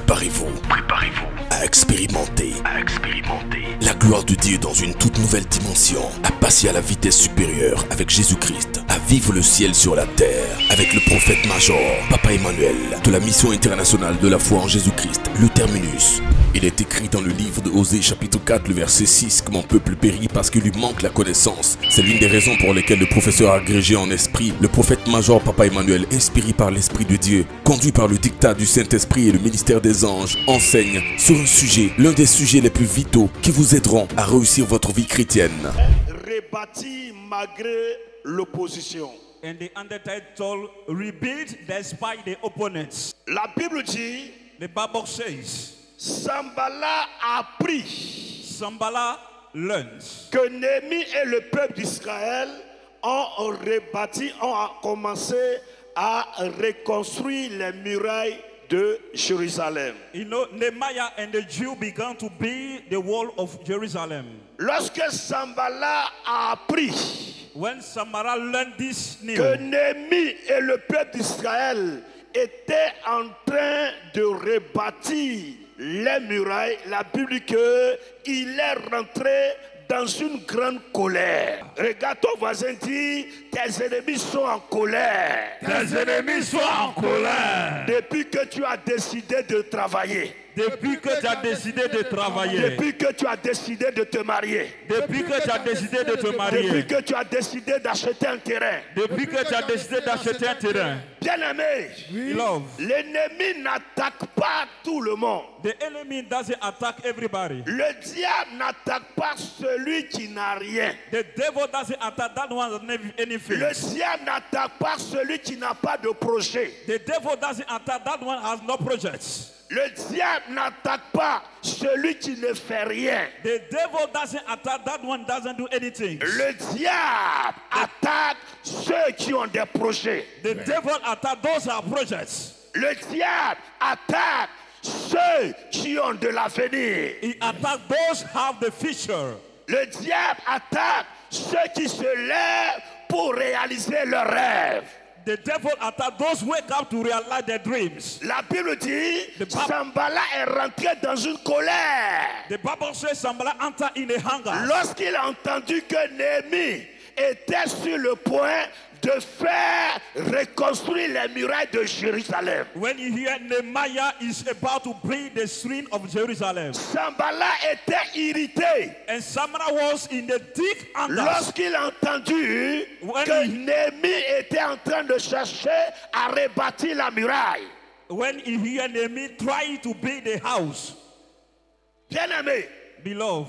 Préparez-vous à expérimenter la gloire de Dieu dans une toute nouvelle dimension, à passer à la vitesse supérieure avec Jésus-Christ, à vivre le ciel sur la terre avec le prophète major, Papa Emmanuel, de la mission internationale de la foi en Jésus-Christ, le terminus. Il est écrit dans le livre de Osée chapitre 4, le verset 6, que mon peuple périt parce qu'il lui manque la connaissance. C'est l'une des raisons pour lesquelles le professeur agrégé en esprit, le prophète major Papa Emmanuel, inspiré par l'Esprit de Dieu, conduit par le dictat du Saint-Esprit et le ministère des anges, enseigne sur un sujet, l'un des sujets les plus vitaux qui vous aideront à réussir votre vie chrétienne. Rebâti malgré l'opposition. And the undertitle, Rebuild Despite the Opponents. La Bible dit, The Bible says, Sanballat a appris Sanballat learned que Néhémie et le peuple d'Israël ont rebâti, ont commencé à reconstruire les murailles de Jérusalem. You know, Nehemiah and the Jew began to build the wall of Jerusalem. Lorsque Sanballat a appris When Sanballat learned this news, que Néhémie et le peuple d'Israël étaient en train de rebâtir les murailles, la Bible dit qu'il est rentré dans une grande colère. Regarde ton voisin, dit, tes ennemis sont en colère. tes ennemis sont en colère. Depuis que tu as décidé de travailler. Depuis que tu as décidé de travailler. Depuis que tu as décidé de te marier. Depuis que tu as décidé de te marier. Depuis que tu as décidé d'acheter un terrain. Depuis que tu as décidé d'acheter un terrain. Bien-aimé, Love. l'ennemi n'attaque pas tout le monde. The enemy doesn't attack everybody. Le diable n'attaque pas celui qui n'a rien. The devil doesn't attack that one that never anything. Le diable n'attaque pas celui qui n'a pas de projet. The devil doesn't attack that one has no projects. Le diable n'attaque pas celui qui ne fait rien. The devil doesn't attack that one doesn't do anything. Le diable attaque ceux qui ont des projets. The devil attack those are projects. Le diable attaque ceux qui ont de l'avenir. He attack those who have the future. Le diable attaque ceux qui se lèvent pour réaliser leurs rêves. The devil attack those who wake up to realize their dreams. La Bible dit, Sanballat est rentré dans une colère. The Bible says Sanballat entered in a hunger. Lorsqu'il a entendu que Néhémie était sur le point de faire reconstruire les murailles de Jérusalem. When you hear Nehemiah is about to build the street of Jerusalem. Sanballat était irrité. And Sanballat was in the deep anger. Lorsqu'il a entendu que Néhémie était en train de chercher à rebâtir la muraille. When you hear Nehemiah trying to build a house. Bien-aimé, Beloved,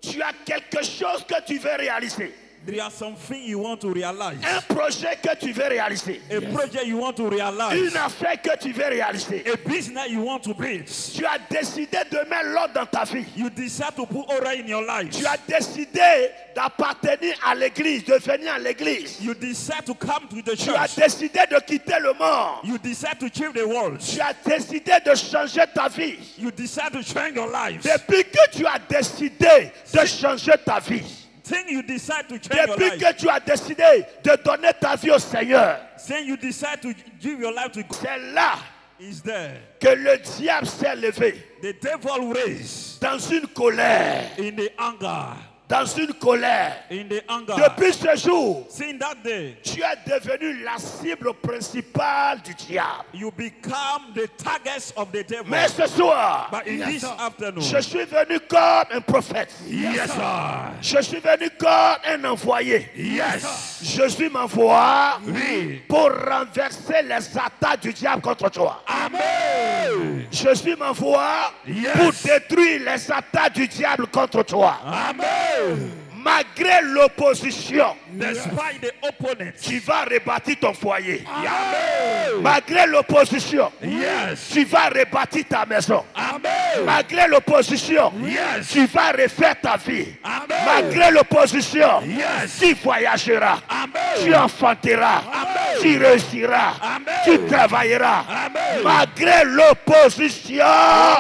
tu as quelque chose que tu veux réaliser. there are something you want to realize. Un projet que tu veux réaliser. A project you want to realize. Une affaire que tu veux réaliser. A business you want to build. Tu as décidé de mettre l'ordre dans ta vie. You decide to put order in your life. Tu as décidé d'appartenir à l'église, de venir à l'église. You decide to come to the Tu as church. décidé de quitter le monde. You decide to change the world. Tu as décidé de changer ta vie. You decide to change your life. Depuis que tu as décidé de changer ta vie. Think you decide to change your Depuis life. que tu as décidé de donner ta vie au Seigneur. Saying you decide to give your life to God. C'est là Is there. que le diable s'est levé. The devil raised Dans une colère. in the anger. Dans une colère. In the anger. Depuis ce jour, Since that day, tu es devenu la cible principale du diable. you become the targets of the devil. Mais ce soir, But in this afternoon, je suis venu comme un prophète. yes, sir. Je suis venu comme un envoyé. Yes. Je suis ma voix Oui. pour renverser les attaques du diable contre toi. Amen. Je suis ma voix Yes. pour détruire les attaques du diable contre toi. Amen. Malgré l'opposition, Despite the opponents. tu vas rebâtir ton foyer. Amen. Malgré l'opposition, Yes. tu vas rebâtir ta maison. Amen. Malgré l'opposition, Yes. tu vas refaire ta vie. Amen. Malgré l'opposition, Yes. tu voyageras. Amen. Tu enfanteras. Amen. Tu réussiras. Amen. Tu travailleras. Amen. Malgré l'opposition,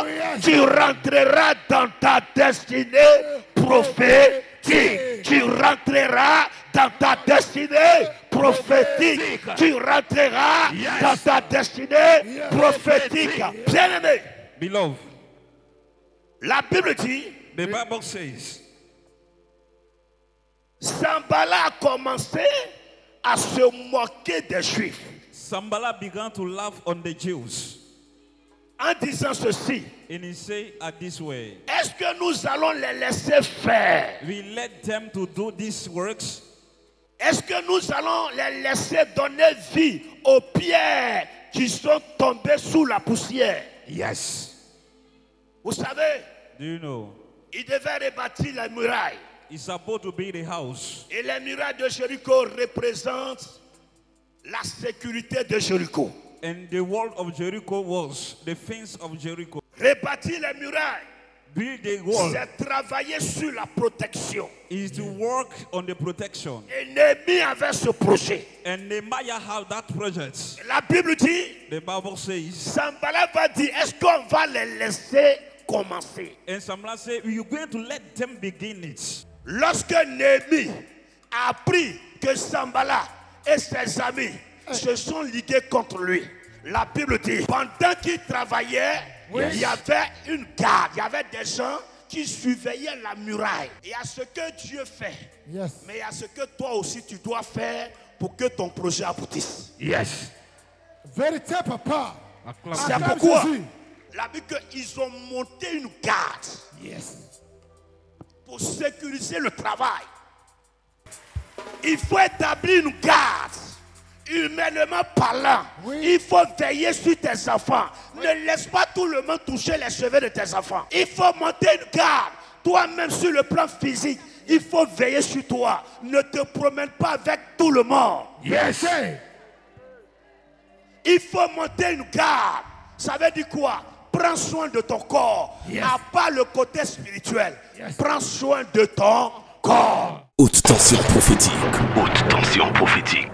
yes. tu rentreras dans ta destinée prophétique. Tu rentreras dans ta destinée prophétique. Tu rentreras dans ta destinée prophétique. Bien-aimé, Beloved, la Bible dit, the Bible says, Sanballat a commencé à se moquer des Juifs Sanballat began to laugh on the Jews. en disant ceci. And he said this way, Est-ce que nous allons les laisser faire? we let them to do these works. Est-ce que nous allons les laisser donner vie aux pierres qui sont tombées sous la poussière? Yes. Vous savez, Do you know? ils devaient rebâtir les murailles. It's supposed to be the house. Et les murailles de Jéricho représentent la sécurité de Jéricho. And the wall of Jericho was the fence of Jericho. Rebâtir les murailles, Build the wall c'est travailler sur la protection. is to work on the protection. Et Néhémie avait ce projet. And Nehemiah had that project. La Bible dit, The Bible says, Sanballat va dire, est-ce qu'on va les laisser commencer? and Sanballat said, you're going to let them begin it. Lorsque Néhémie a appris que Sanballat et ses amis se sont ligués contre lui, la Bible dit, pendant qu'il travaillait, il y avait une garde, il y avait des gens qui surveillaient la muraille. Il y a ce que Dieu fait, mais il y a ce que toi aussi tu dois faire pour que ton projet aboutisse. Yes. Vérité, papa. C'est pourquoi la Bible dit qu'ils ont monté une garde pour sécuriser le travail. Il faut établir une garde. Humainement parlant, il faut veiller sur tes enfants. Ne laisse pas tout le monde toucher les cheveux de tes enfants. Il faut monter une garde. Toi-même sur le plan physique, il faut veiller sur toi. Ne te promène pas avec tout le monde. Yes. Il faut monter une garde. Ça veut dire quoi? Prends soin de ton corps. À part le côté spirituel. Prends soin de ton corps. Haute tension prophétique. Haute tension prophétique.